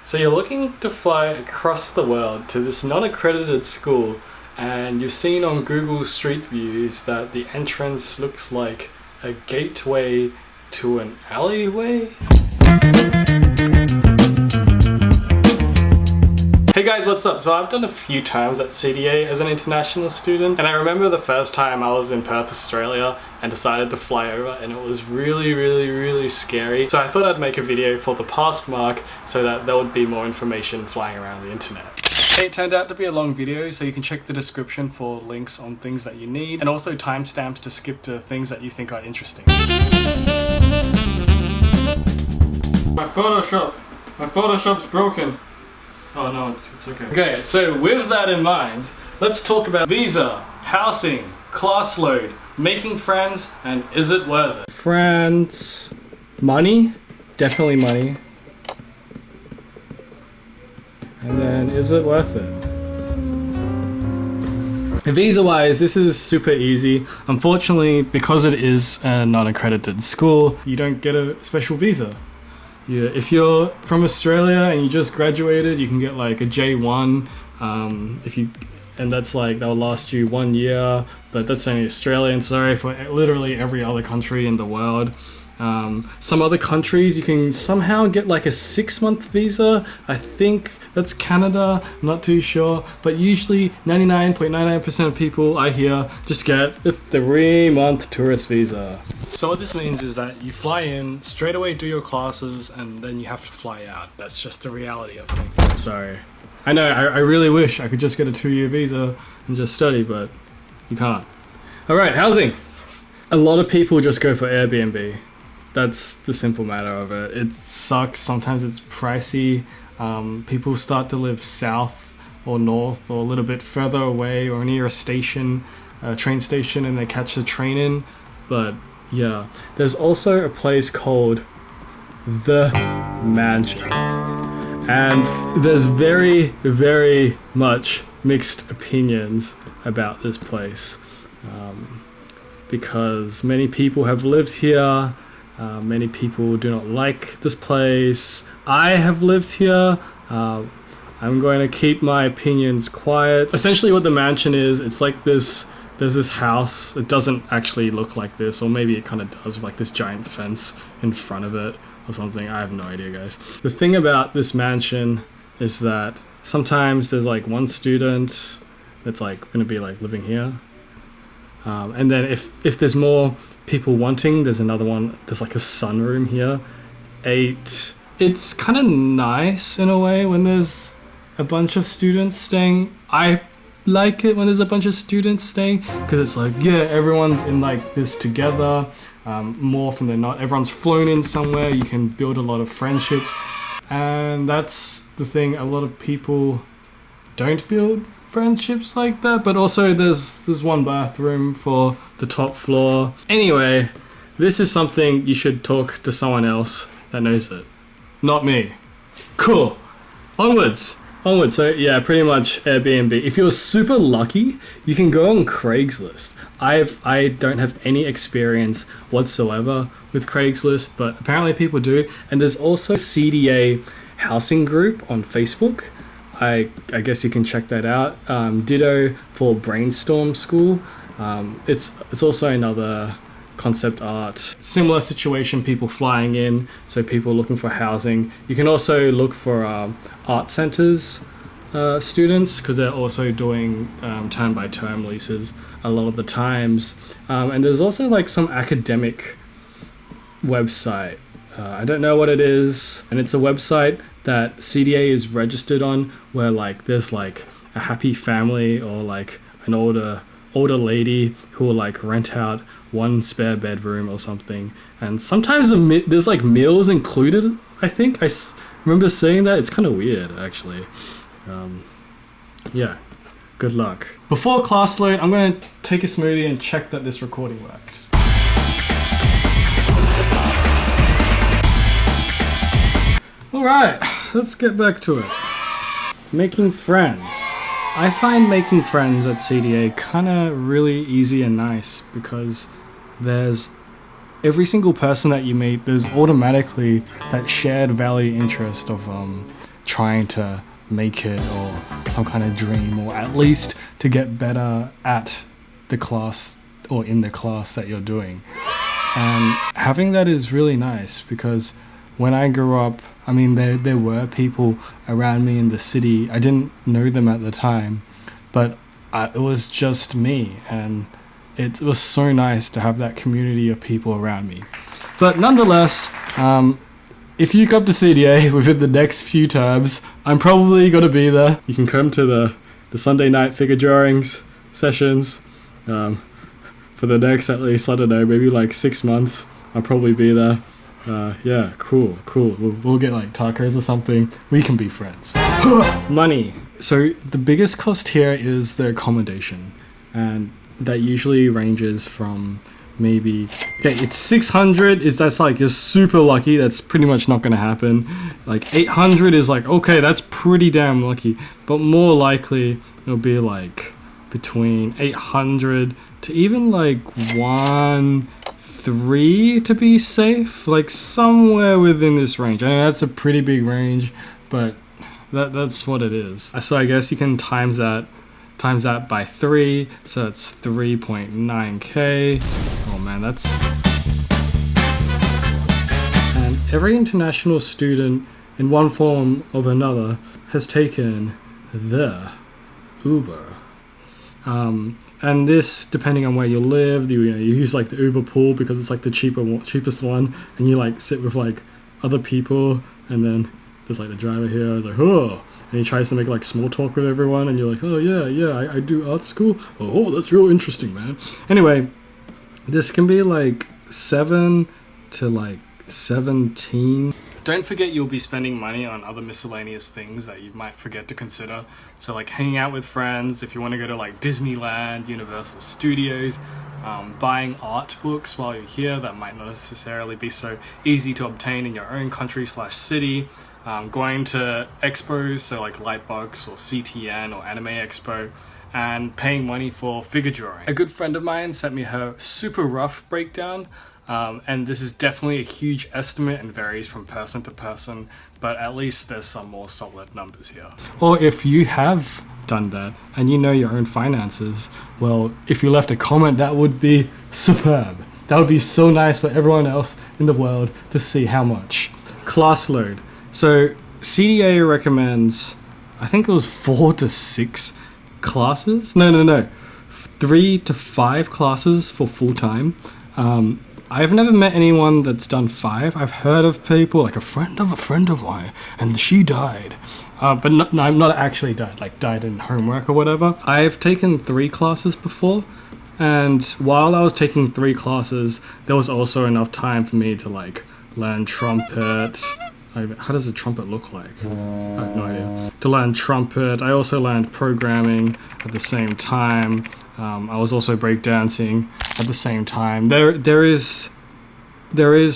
So you're looking to fly across the world to this non-accredited school, and you've seen on Google Street Views that the entrance looks like a gateway to an alleyway? Hey guys, what's up? So I've done a few times at CDA as an international student, and I remember the first time I was in Perth, Australia and decided to fly over, and it was really scary. So I thought I'd make a video for the past mark so that there would be more information flying around the internet. Hey, it turned out to be a long video, so you can check the description for links on things that you need, and also timestamps to skip to things that you think are interesting. My Photoshop's broken. Oh no, it's okay. Okay, so with that in mind, let's talk about visa, housing, class load, making friends, and is it worth it? Friends, money, definitely money. And then, is it worth it? Visa-wise, this is super easy. Unfortunately, because it is a non-accredited school, you don't get a special visa. Yeah, if you're from Australia and you just graduated, you can get like a J1, and that's like, that'll last you 1 year, but that's only Australian. Sorry, for literally every other country in the world. Some other countries you can somehow get like a 6-month visa. I think that's Canada, I'm not too sure, but usually 99.99% of people I hear just get a 3-month tourist visa. So what this means is that you fly in, straight away do your classes, and then you have to fly out. That's just the reality of things. I'm sorry. I know, I really wish I could just get a 2-year visa and just study, but you can't. Alright, housing. A lot of people just go for Airbnb. That's the simple matter of it. It sucks, sometimes it's pricey. People start to live south or north or a little bit further away or near a station, a train station, and they catch the train in. But yeah, there's also a place called The Mansion. And there's very much mixed opinions about this place. Because many people have lived here. Many people do not like this place. I have lived here. I'm going to keep my opinions quiet. Essentially what the mansion is, it's like this, there's this house. It doesn't actually look like this, or maybe it kind of does, with like this giant fence in front of it or something. I have no idea, guys. The thing about this mansion is that sometimes there's like one student that's like going to be like living here. And then if there's more people wanting, there's another one, there's like a sunroom here. 8. It's kind of nice in a way when there's a bunch of students staying. I like it when there's a bunch of students staying, because it's like, yeah, everyone's in like this together, more often than not. Everyone's flown in somewhere, you can build a lot of friendships, and that's the thing, a lot of people don't build friendships like that. But also there's one bathroom for the top floor. Anyway, this is something you should talk to someone else that knows it, not me. Cool, onwards. So yeah, pretty much Airbnb. If you're super lucky, you can go on Craigslist. I don't have any experience whatsoever with Craigslist, but apparently people do. And there's also a CDA housing group on Facebook. I guess you can check that out. Ditto for Brainstorm School. It's also another concept art. Similar situation, people flying in, so people looking for housing. You can also look for art centers students, because they're also doing term by term leases a lot of the times. And there's also like some academic website. I don't know what it is, and it's a website that CDA is registered on, where like there's like a happy family or like an older lady who will like rent out one spare bedroom or something, and sometimes there's like meals included. I think I remember seeing that. It's kind of weird, actually. Yeah, good luck. Before class load, I'm going to take a smoothie and check that this recording worked. Alright, let's get back to it. Making friends. I find making friends at CDA kind of really easy and nice, because there's every single person that you meet, there's automatically that shared value interest of trying to make it, or some kind of dream, or at least to get better at the class or in the class that you're doing. And having that is really nice, because when I grew up, I mean, there were people around me in the city. I didn't know them at the time, but it was just me, and it was so nice to have that community of people around me. But nonetheless, if you come to CDA within the next few terms, I'm probably going to be there. You can come to the Sunday night figure drawings sessions for the next, at least, I don't know, maybe like 6 months. I'll probably be there. Yeah, cool. We'll get like tacos or something. We can be friends. Money. So the biggest cost here is the accommodation, and that usually ranges from maybe, okay, it's 600 is, that's like, you're super lucky. That's pretty much not gonna happen. Like 800 is like, okay, that's pretty damn lucky. But more likely it'll be like between 800 to even like 1,300 to be safe, like somewhere within this range. I know that's a pretty big range, but that's what it is. So I guess you can times that by 3, so that's 3.9k. Oh man, that's... And every international student in one form or another has taken the Uber. And this, depending on where you live, you use like the Uber pool because it's like the cheapest one, and you like sit with like other people, and then there's like the driver here, like, oh, and he tries to make like small talk with everyone, and you're like, oh yeah, I do art school. Oh, that's real interesting, man. Anyway, this can be like 7 to like 17. Don't forget you'll be spending money on other miscellaneous things that you might forget to consider. So like hanging out with friends, if you want to go to like Disneyland, Universal Studios, buying art books while you're here that might not necessarily be so easy to obtain in your own country/city. Going to expos, so like Lightbox or CTN or Anime Expo, and paying money for figure drawing. A good friend of mine sent me her super rough breakdown, and this is definitely a huge estimate and varies from person to person, but at least there's some more solid numbers here. Or if you have done that and you know your own finances, well, if you left a comment, that would be superb. That would be so nice for everyone else in the world to see how much. Class load. So CDA recommends, I think it was 4 to 6 classes. No. 3 to 5 classes for full time. I've never met anyone that's done 5. I've heard of people, like a friend of mine, and she died. But not actually died, like died in homework or whatever. I've taken 3 classes before, and while I was taking 3 classes, there was also enough time for me to like learn trumpet. How does a trumpet look like? I have no idea. To learn trumpet. I also learned programming at the same time. I was also breakdancing at the same time. There is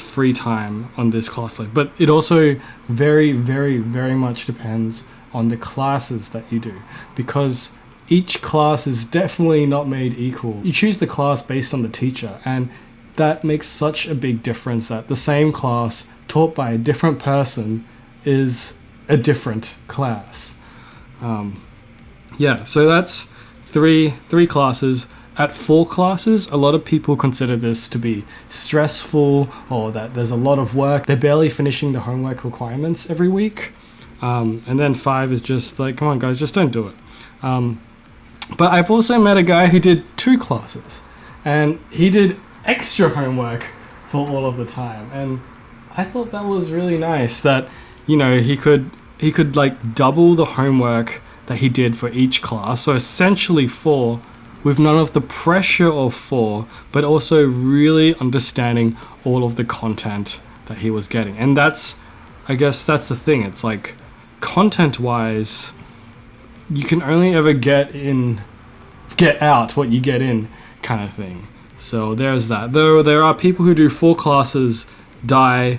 free time on this class load, but it also very, very, very much depends on the classes that you do, because each class is definitely not made equal. You choose the class based on the teacher, and that makes such a big difference that the same class taught by a different person is a different class. Yeah, so that's three classes. At 4 classes, a lot of people consider this to be stressful, or that there's a lot of work. They're barely finishing the homework requirements every week. And then 5 is just like, come on guys, just don't do it. But I've also met a guy who did 2 classes, and he did extra homework for all of the time. And I thought that was really nice that, he could like double the homework that he did for each class. So essentially 4, with none of the pressure of 4, but also really understanding all of the content that he was getting. And I guess that's the thing. It's like, content-wise, you can only ever get out what you get in, kind of thing. So there's that. Though there are people who do 4 classes, don't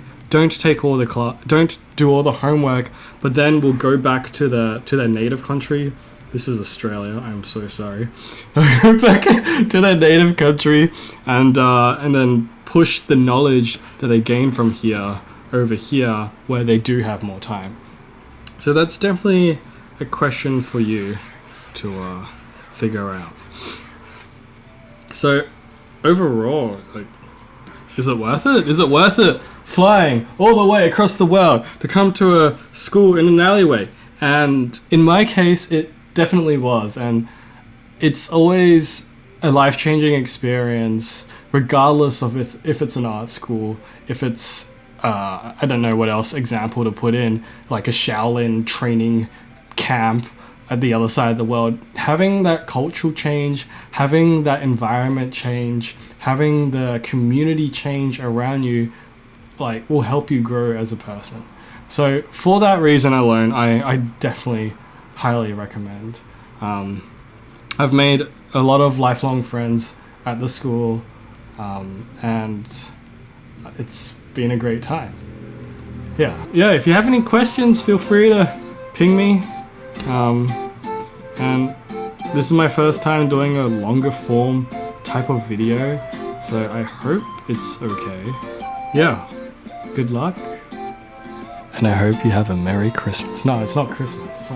do all the homework, but then will go back to their native country. This is Australia. I'm so sorry. Go back to their native country and then push the knowledge that they gain from here over here, where they do have more time. So that's definitely a question for you to figure out. So overall, like, is it worth it? Is it worth it flying all the way across the world to come to a school in an alleyway? And in my case, it definitely was. And it's always a life-changing experience, regardless of if it's an art school, if it's, I don't know what else example to put in, like a Shaolin training camp at the other side of the world. Having that cultural change, having that environment change, having the community change around you, like, will help you grow as a person. So for that reason alone, I definitely highly recommend. I've made a lot of lifelong friends at the school, and it's been a great time. Yeah, if you have any questions, feel free to ping me. And this is my first time doing a longer form type of video, so I hope it's okay. Yeah, good luck. And I hope you have a Merry Christmas. No, it's not Christmas.